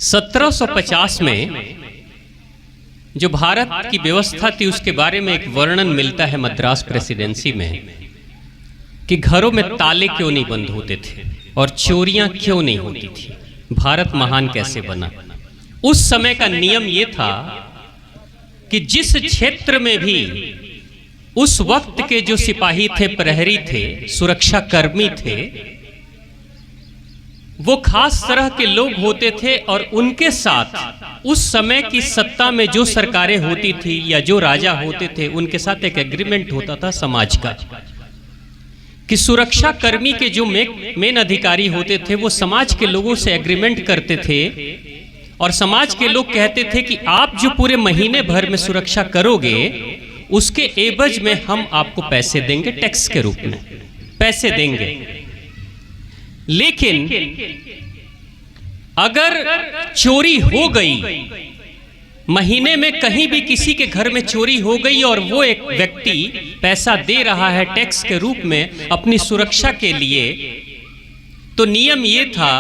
1750 में जो भारत की व्यवस्था थी उसके बारे में एक वर्णन मिलता है मद्रास प्रेसिडेंसी में कि घरों में ताले क्यों नहीं बंद होते थे और चोरियां क्यों नहीं होती थी। भारत महान कैसे बना। उस समय का नियम यह था कि जिस क्षेत्र में भी उस वक्त के जो सिपाही थे, प्रहरी थे, सुरक्षा कर्मी थे, वो खास तरह के लोग होते थे और उनके साथ उस समय की सत्ता में जो सरकारें होती थी या जो राजा होते थे उनके साथ एक एग्रीमेंट होता था समाज का कि सुरक्षा कर्मी के जो मेन अधिकारी होते थे वो समाज के लोगों से एग्रीमेंट करते थे और समाज के लोग कहते थे कि आप जो पूरे महीने भर में सुरक्षा करोगे उसके एवज में हम आपको पैसे देंगे, टैक्स के रूप में पैसे देंगे। लेकिन अगर चोरी हो गई, महीने में कहीं भी किसी के घर में चोरी हो गई और वो एक व्यक्ति पैसा दे रहा है टैक्स के रूप में अपनी सुरक्षा के लिए, तो नियम ये था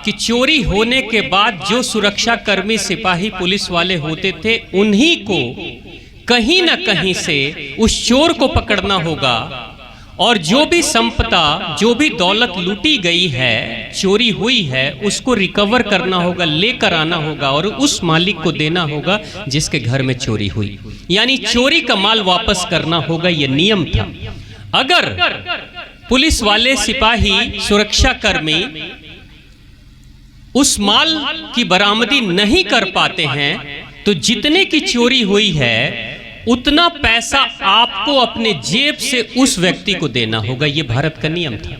कि चोरी होने के बाद जो सुरक्षा कर्मी, सिपाही, पुलिस वाले होते थे उन्हीं को कहीं ना कहीं से उस चोर को पकड़ना होगा और जो भी संपदा, जो भी दौलत लूटी गई है, चोरी हुई है, उसको रिकवर करना होगा, लेकर आना होगा और उस मालिक को देना होगा जिसके घर में चोरी हुई। यानी चोरी का माल वापस करना होगा, यह नियम था। अगर पुलिस वाले, सिपाही, सुरक्षा कर्मी उस माल की बरामदी नहीं कर पाते हैं तो जितने की चोरी हुई है उतना पैसा आपको अपने जेब से उस व्यक्ति को देना होगा। यह भारत का नियम था।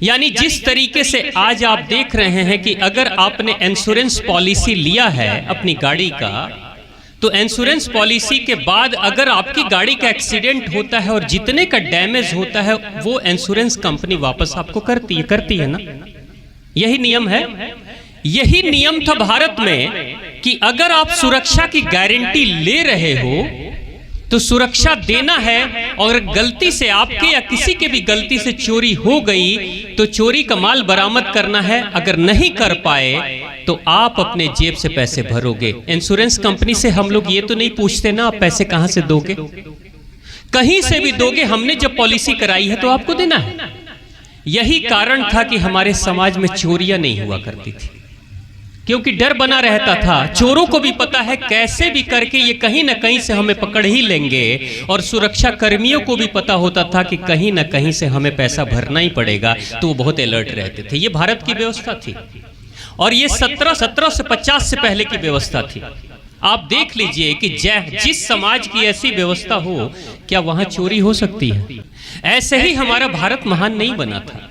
यानी जिस तरीके से आज आप देख रहे हैं कि अगर आपने इंश्योरेंस पॉलिसी लिया है अपनी गाड़ी का, तो इंश्योरेंस पॉलिसी के बाद अगर आपकी गाड़ी का एक्सीडेंट होता है और जितने का डैमेज होता है वो इंश्योरेंस कंपनी वापस आपको करती है ना। यही नियम है। यही नियम था भारत में कि अगर आप सुरक्षा की गारंटी ले रहे हो तो सुरक्षा देना है और गलती से आपके या किसी के भी गलती से चोरी हो गई तो चोरी का माल बरामद करना है। अगर नहीं कर पाए तो आप अपने जेब से पैसे भरोगे। इंश्योरेंस कंपनी से हम लोग ये तो नहीं पूछते ना आप पैसे कहां से दोगे, कहीं से भी दोगे, हमने जब पॉलिसी कराई है तो आपको देना है। यही कारण था कि हमारे समाज में चोरियां नहीं हुआ करती थी क्योंकि डर बना रहता था। चोरों को भी पता है कैसे भी करके ये कहीं ना कहीं से हमें पकड़ ही लेंगे और सुरक्षा कर्मियों को भी पता होता था कि कहीं ना कहीं से हमें पैसा भरना ही पड़ेगा, तो वो बहुत अलर्ट रहते थे। ये भारत की व्यवस्था थी और ये 1750 से पहले की व्यवस्था थी। आप देख लीजिए कि जिस समाज की ऐसी व्यवस्था हो क्या वहां चोरी हो सकती है? ऐसे ही हमारा भारत महान नहीं बना था।